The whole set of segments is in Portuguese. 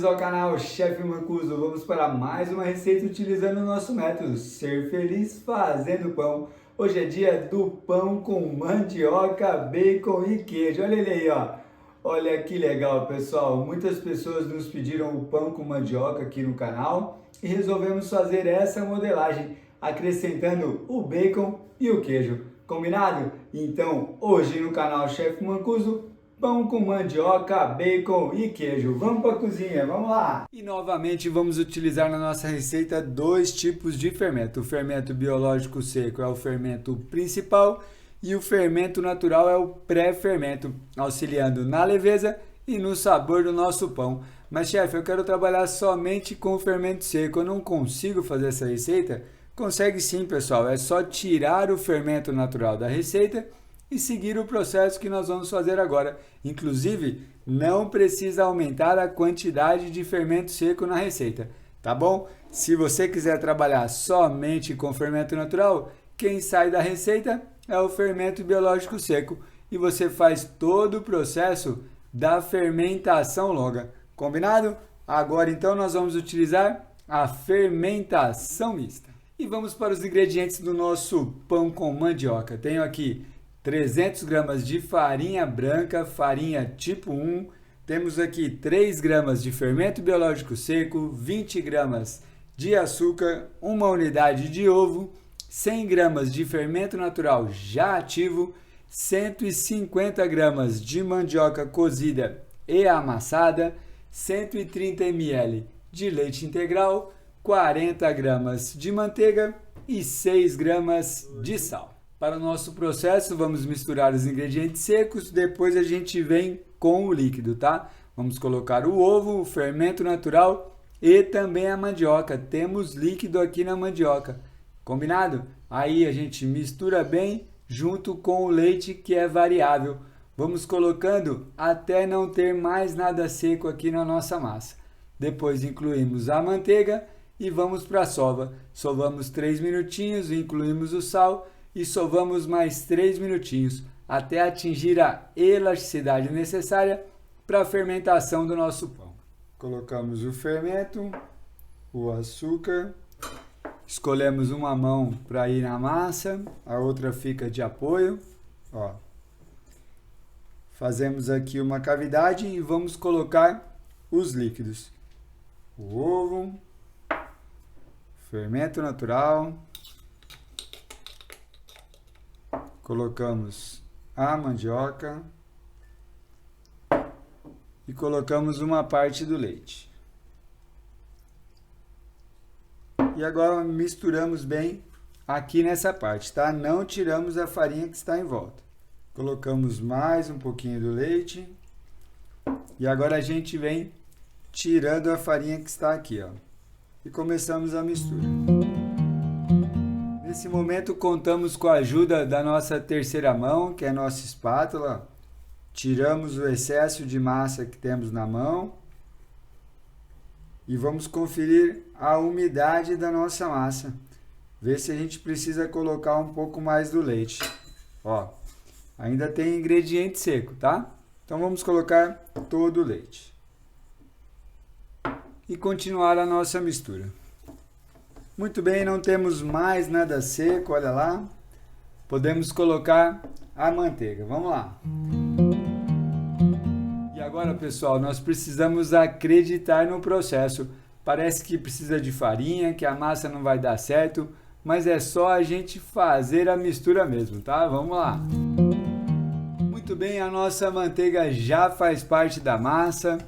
ao canal Chefe Mancuso. Vamos para mais uma receita utilizando o nosso método Ser Feliz Fazendo Pão. Hoje é dia do pão com mandioca, bacon e queijo. Olha ele aí, ó. Olha que legal, pessoal. Muitas pessoas nos pediram o pão com mandioca aqui no canal e resolvemos fazer essa modelagem, acrescentando o bacon e o queijo. Combinado? Então, hoje no canal Chefe Mancuso, pão com mandioca, bacon e queijo. Vamos para a cozinha, vamos lá! E novamente vamos utilizar na nossa receita dois tipos de fermento. O fermento biológico seco é o fermento principal e o fermento natural é o pré-fermento, auxiliando na leveza e no sabor do nosso pão. Mas chefe, eu quero trabalhar somente com o fermento seco, eu não consigo fazer essa receita? Consegue sim, pessoal, é só tirar o fermento natural da receita e seguir o processo que nós vamos fazer agora. Inclusive, não precisa aumentar a quantidade de fermento seco na receita, tá bom? Se você quiser trabalhar somente com fermento natural, quem sai da receita é o fermento biológico seco e você faz todo o processo da fermentação longa. Combinado? Agora então nós vamos utilizar a fermentação mista. E vamos para os ingredientes do nosso pão com mandioca. Tenho aqui 300 gramas de farinha branca, farinha tipo 1. Temos aqui 3 gramas de fermento biológico seco, 20 gramas de açúcar, 1 unidade de ovo, 100 gramas de fermento natural já ativo, 150 gramas de mandioca cozida e amassada, 130 ml de leite integral, 40 gramas de manteiga e 6 gramas de sal. Para o nosso processo, vamos misturar os ingredientes secos, depois a gente vem com o líquido, tá? Vamos colocar o ovo, o fermento natural e também a mandioca. Temos líquido aqui na mandioca, combinado? Aí a gente mistura bem junto com o leite, que é variável. Vamos colocando até não ter mais nada seco aqui na nossa massa. Depois incluímos a manteiga e vamos para a sova. Sovamos 3 minutinhos, incluímos o sal e sovamos mais 3 minutinhos até atingir a elasticidade necessária para a fermentação do nosso pão. Colocamos o fermento, o açúcar, escolhemos uma mão para ir na massa, a outra fica de apoio. Ó. Fazemos aqui uma cavidade e vamos colocar os líquidos. O ovo, fermento natural, colocamos a mandioca e colocamos uma parte do leite. E agora misturamos bem aqui nessa parte, tá? Não tiramos a farinha que está em volta. Colocamos mais um pouquinho do leite e agora a gente vem tirando a farinha que está aqui, ó. E começamos a mistura. Nesse momento contamos com a ajuda da nossa terceira mão, que é a nossa espátula. Tiramos o excesso de massa que temos na mão e vamos conferir a umidade da nossa massa. Ver se a gente precisa colocar um pouco mais do leite. Ó, ainda tem ingrediente seco, tá? Então vamos colocar todo o leite. E continuar a nossa mistura. Muito bem, não temos mais nada seco, olha lá. Podemos colocar a manteiga, vamos lá. E agora, pessoal, nós precisamos acreditar no processo. Parece que precisa de farinha, que a massa não vai dar certo, mas é só a gente fazer a mistura mesmo, tá? Vamos lá. Muito bem, a nossa manteiga já faz parte da massa.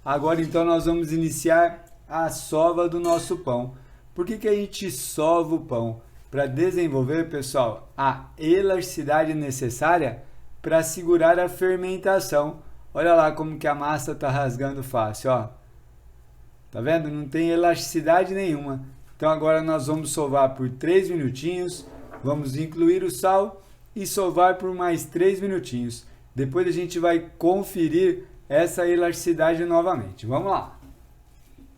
Agora então nós vamos iniciar a sova do nosso pão. Por que a gente sova o pão? Para desenvolver, pessoal, a elasticidade necessária para segurar a fermentação. Olha lá como que a massa está rasgando fácil, ó. Tá vendo? Não tem elasticidade nenhuma. Então agora nós vamos sovar por 3 minutinhos. Vamos incluir o sal e sovar por mais 3 minutinhos. Depois a gente vai conferir essa elasticidade novamente. Vamos lá.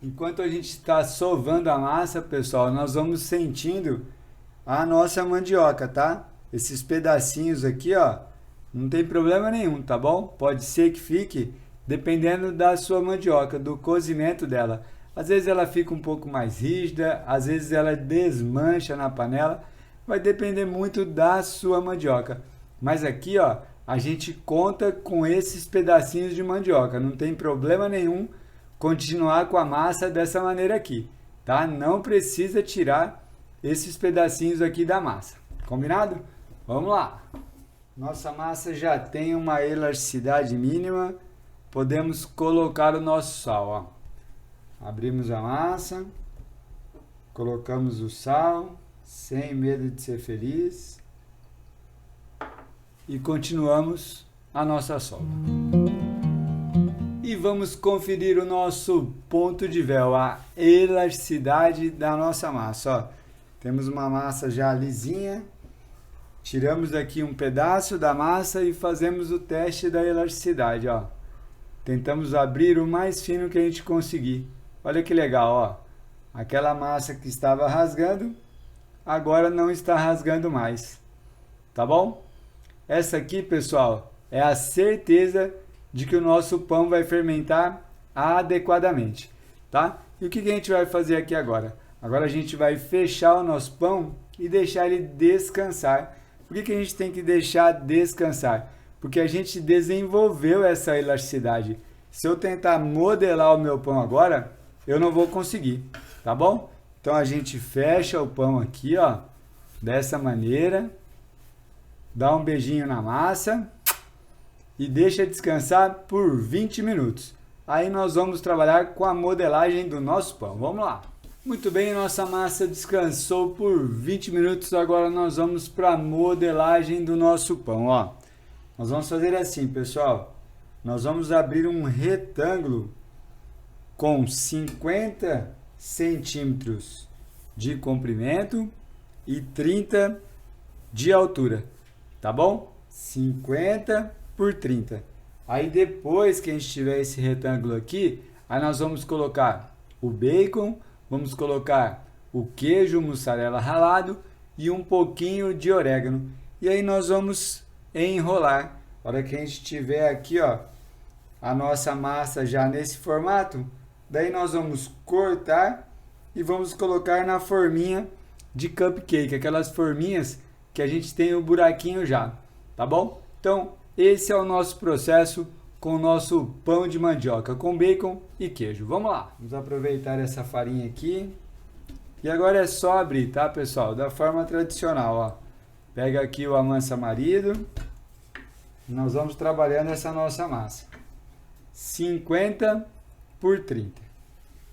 Enquanto a gente está sovando a massa, pessoal, nós vamos sentindo a nossa mandioca, tá? Esses pedacinhos aqui, ó, não tem problema nenhum, tá bom? Pode ser que fique dependendo da sua mandioca, do cozimento dela. Às vezes ela fica um pouco mais rígida, às vezes ela desmancha na panela, vai depender muito da sua mandioca. Mas aqui, ó, a gente conta com esses pedacinhos de mandioca, não tem problema nenhum continuar com a massa dessa maneira aqui, tá? Não precisa tirar esses pedacinhos aqui da massa, combinado? Vamos lá! Nossa massa já tem uma elasticidade mínima, podemos colocar o nosso sal, ó. Abrimos a massa, colocamos o sal, sem medo de ser feliz, e continuamos a nossa solda. E vamos conferir o nosso ponto de véu, a elasticidade da nossa massa, ó. Temos uma massa já lisinha, tiramos aqui um pedaço da massa e fazemos o teste da elasticidade, ó. Tentamos abrir o mais fino que a gente conseguir. Olha que legal, ó. Aquela massa que estava rasgando, agora não está rasgando mais. Tá bom? Essa aqui, pessoal, é a certeza de que o nosso pão vai fermentar adequadamente, tá? E o que a gente vai fazer aqui agora? Agora a gente vai fechar o nosso pão e deixar ele descansar. Por que a gente tem que deixar descansar? Porque a gente desenvolveu essa elasticidade. Se eu tentar modelar o meu pão agora, eu não vou conseguir, tá bom? Então a gente fecha o pão aqui, ó, dessa maneira, dá um beijinho na massa e deixa descansar por 20 minutos. Aí nós vamos trabalhar com a modelagem do nosso pão. Vamos lá! Muito bem, nossa massa descansou por 20 minutos, agora nós vamos para a modelagem do nosso pão, ó. Nós vamos fazer assim, pessoal. Nós vamos abrir um retângulo com 50 centímetros de comprimento e 30 de altura, tá bom? 50 por 30. Aí depois que a gente tiver esse retângulo aqui, aí nós vamos colocar o bacon, vamos colocar o queijo mussarela ralado e um pouquinho de orégano. E aí nós vamos enrolar. A hora que a gente tiver aqui, ó, a nossa massa já nesse formato, daí nós vamos cortar e vamos colocar na forminha de cupcake, aquelas forminhas que a gente tem o buraquinho já, tá bom? Então, esse é o nosso processo com o nosso pão de mandioca, com bacon e queijo. Vamos lá! Vamos aproveitar essa farinha aqui. E agora é só abrir, tá, pessoal? Da forma tradicional, ó. Pega aqui o amansa-marido. Nós vamos trabalhando essa nossa massa. 50 por 30.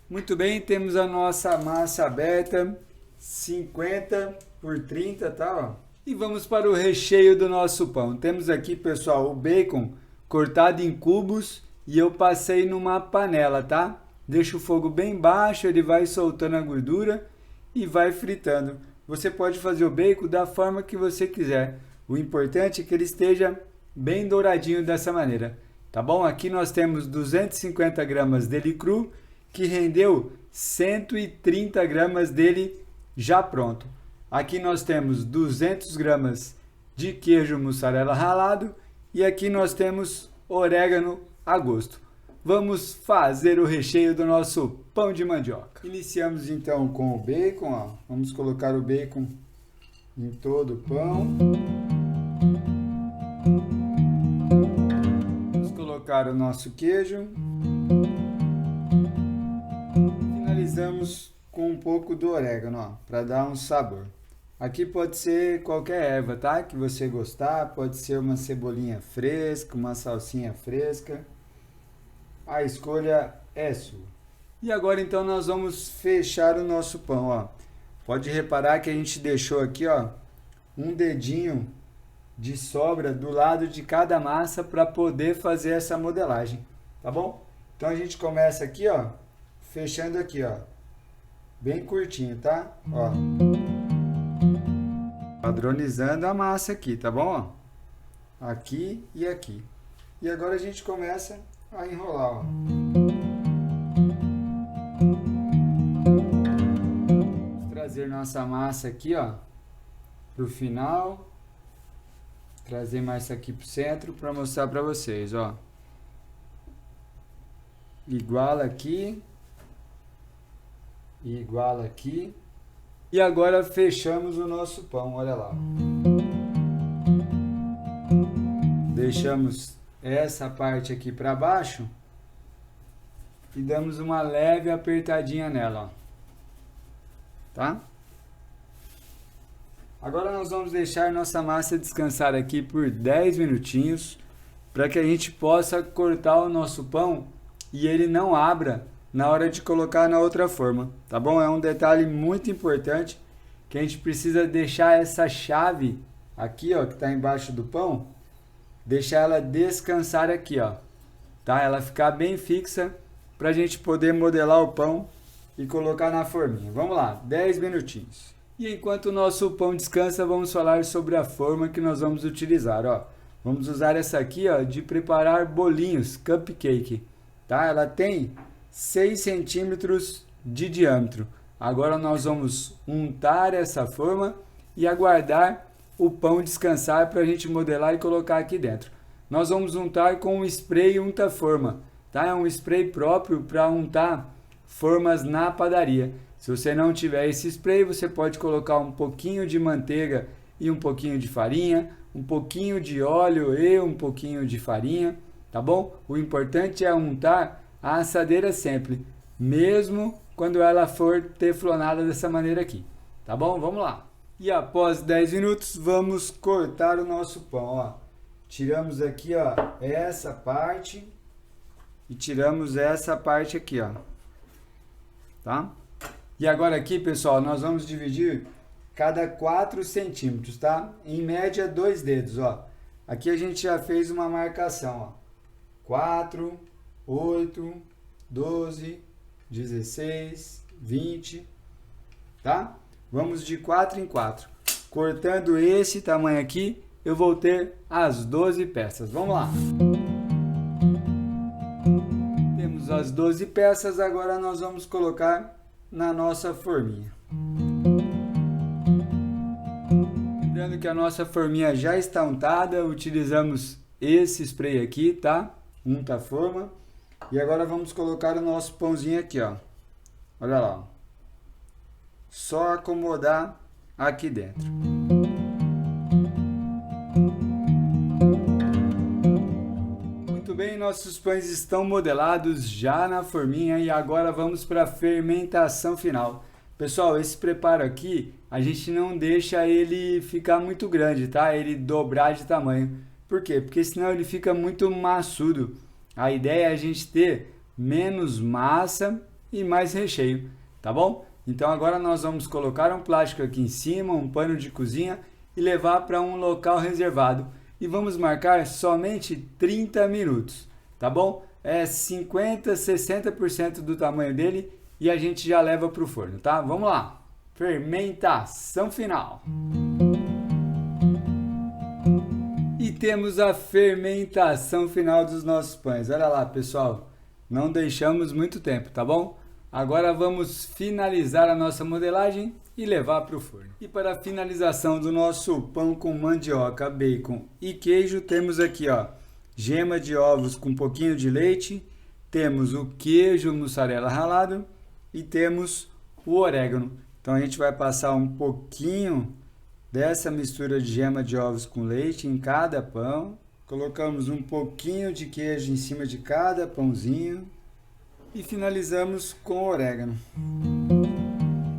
Muito bem, temos a nossa massa aberta. 50 por 30, tá, ó. E vamos para o recheio do nosso pão. Temos aqui, pessoal, o bacon cortado em cubos e eu passei numa panela, tá? Deixa o fogo bem baixo, ele vai soltando a gordura e vai fritando. Você pode fazer o bacon da forma que você quiser. O importante é que ele esteja bem douradinho dessa maneira, tá bom? Aqui nós temos 250 gramas dele cru, que rendeu 130 gramas dele já pronto. Aqui nós temos 200 gramas de queijo mussarela ralado e aqui nós temos orégano a gosto. Vamos fazer o recheio do nosso pão de mandioca. Iniciamos então com o bacon, ó. Vamos colocar o bacon em todo o pão. Vamos colocar o nosso queijo. Finalizamos com um pouco do orégano, ó, para dar um sabor. Aqui pode ser qualquer erva, tá? Que você gostar, pode ser uma cebolinha fresca, uma salsinha fresca. A escolha é sua. E agora então nós vamos fechar o nosso pão, ó. Pode reparar que a gente deixou aqui, ó, um dedinho de sobra do lado de cada massa para poder fazer essa modelagem, tá bom? Então a gente começa aqui, ó, fechando aqui, ó, bem curtinho, tá? Ó. Padronizando a massa aqui, tá bom? Aqui e aqui. E agora a gente começa a enrolar, ó. Vamos trazer nossa massa aqui, ó, pro final. Trazer mais aqui pro centro para mostrar para vocês, ó. iguala aqui, iguala aqui. E agora fechamos o nosso pão, olha lá. Deixamos essa parte aqui para baixo e damos uma leve apertadinha nela, ó. Tá? Agora nós vamos deixar nossa massa descansar aqui por 10 minutinhos para que a gente possa cortar o nosso pão e ele não abra na hora de colocar na outra forma, tá bom? É um detalhe muito importante que a gente precisa deixar essa chave aqui, ó, que está embaixo do pão, deixar ela descansar aqui, ó, tá? Ela ficar bem fixa para a gente poder modelar o pão e colocar na forminha. Vamos lá, 10 minutinhos. E enquanto o nosso pão descansa, vamos falar sobre a forma que nós vamos utilizar, ó. Vamos usar essa aqui, ó, de preparar bolinhos, cupcake, tá? Ela tem 6 centímetros de diâmetro. Agora nós vamos untar essa forma e aguardar o pão descansar para a gente modelar e colocar aqui dentro. Nós vamos untar com um spray unta-forma, tá? É um spray próprio para untar formas na padaria. Se você não tiver esse spray, você pode colocar um pouquinho de manteiga e um pouquinho de farinha, um pouquinho de óleo e um pouquinho de farinha, tá bom? O importante é untar a assadeira sempre, mesmo quando ela for teflonada dessa maneira aqui, tá bom? Vamos lá. E após 10 minutos, vamos cortar o nosso pão, ó. Tiramos aqui, ó, essa parte e tiramos essa parte aqui, ó, tá? E agora aqui, pessoal, nós vamos dividir cada 4 centímetros, tá? Em média, 2 dedos, ó. Aqui a gente já fez uma marcação, ó. 4, 8, 12, 16, 20, tá? Vamos de 4 em 4. Cortando esse tamanho aqui, eu vou ter as 12 peças. Vamos lá. Temos as 12 peças, agora nós vamos colocar na nossa forminha. Lembrando que a nossa forminha já está untada, utilizamos esse spray aqui, tá? Unta a forma. E agora vamos colocar o nosso pãozinho aqui, ó. Olha lá. Só acomodar aqui dentro. Muito bem, nossos pães estão modelados já na forminha e agora vamos para a fermentação final. Pessoal, esse preparo aqui, a gente não deixa ele ficar muito grande, tá? Ele dobrar de tamanho. Por quê? Porque senão ele fica muito maçudo. A ideia é a gente ter menos massa e mais recheio, tá bom? Então agora nós vamos colocar um plástico aqui em cima, um pano de cozinha e levar para um local reservado. E vamos marcar somente 30 minutos, tá bom? É 50, 60% do tamanho dele e a gente já leva para o forno, tá? Vamos lá! Fermentação final! E temos a fermentação final dos nossos pães. Olha lá, pessoal, não deixamos muito tempo, tá bom? Agora vamos finalizar a nossa modelagem e levar para o forno. E para a finalização do nosso pão com mandioca, bacon e queijo, temos aqui, ó, gema de ovos com um pouquinho de leite, temos o queijo mussarela ralado e temos o orégano. Então a gente vai passar um pouquinho dessa mistura de gema de ovos com leite em cada pão. Colocamos um pouquinho de queijo em cima de cada pãozinho e finalizamos com orégano.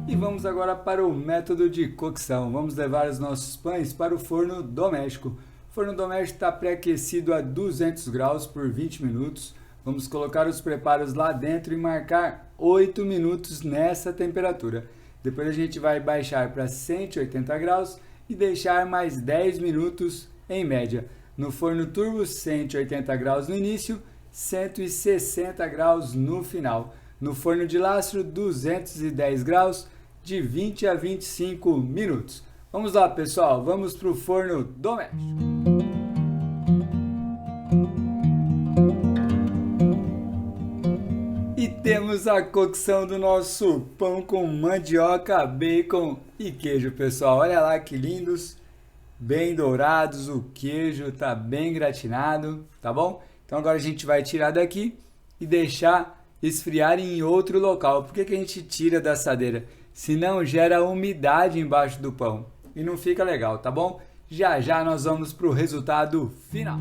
E vamos agora para o método de cocção. Vamos levar os nossos pães para o forno doméstico. O forno doméstico está pré-aquecido a 200 graus por 20 minutos. Vamos colocar os preparos lá dentro e marcar 8 minutos nessa temperatura. Depois a gente vai baixar para 180 graus e deixar mais 10 minutos em média. No forno turbo, 180 graus no início, 160 graus no final. No forno de lastro, 210 graus, de 20 a 25 minutos. Vamos lá, pessoal, vamos para o forno doméstico. E temos a cocção do nosso pão com mandioca, bacon e queijo, pessoal. Olha lá que lindos, bem dourados, o queijo está bem gratinado, tá bom? Então agora a gente vai tirar daqui e deixar esfriar em outro local. Por que que a gente tira da assadeira? Senão gera umidade embaixo do pão e não fica legal, tá bom? Já já nós vamos para o resultado final.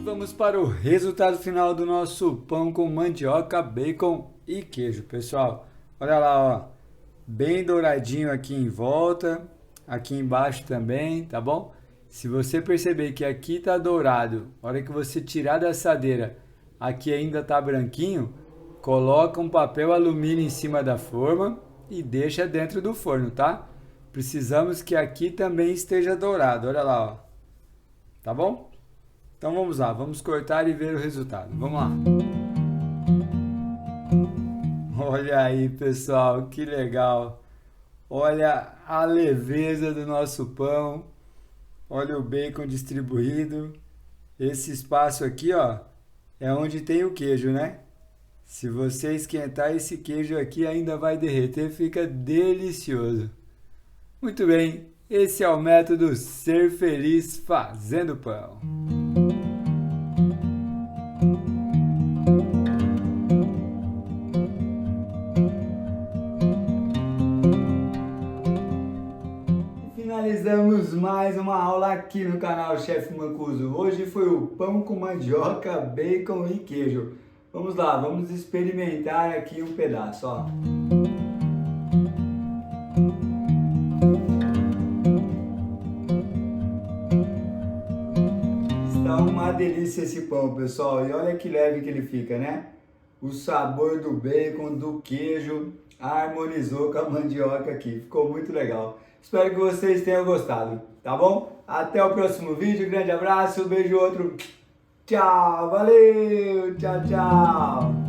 Vamos para o resultado final do nosso pão com mandioca, bacon e queijo, pessoal. Olha lá, ó, bem douradinho aqui em volta, aqui embaixo também, tá bom? Se você perceber que aqui tá dourado, a hora que você tirar da assadeira, aqui ainda tá branquinho, coloca um papel alumínio em cima da forma e deixa dentro do forno, tá? Precisamos que aqui também esteja dourado, olha lá, ó. Tá bom? Então vamos lá, vamos cortar e ver o resultado. Vamos lá. Olha aí, pessoal, que legal. Olha a leveza do nosso pão. Olha o bacon distribuído. Esse espaço aqui, ó, é onde tem o queijo, né? Se você esquentar esse queijo aqui, ainda vai derreter, fica delicioso. Muito bem, esse é o método Ser Feliz Fazendo Pão. Finalizamos mais uma aula aqui no canal Chef Mancuso. Hoje foi o pão com mandioca, bacon e queijo. Vamos lá, vamos experimentar aqui um pedaço, ó. Está uma delícia esse pão, pessoal. E olha que leve que ele fica, né? O sabor do bacon, do queijo, harmonizou com a mandioca aqui. Ficou muito legal. Espero que vocês tenham gostado, tá bom? Até o próximo vídeo. Grande abraço, beijo, outro. Tchau, valeu, tchau, tchau.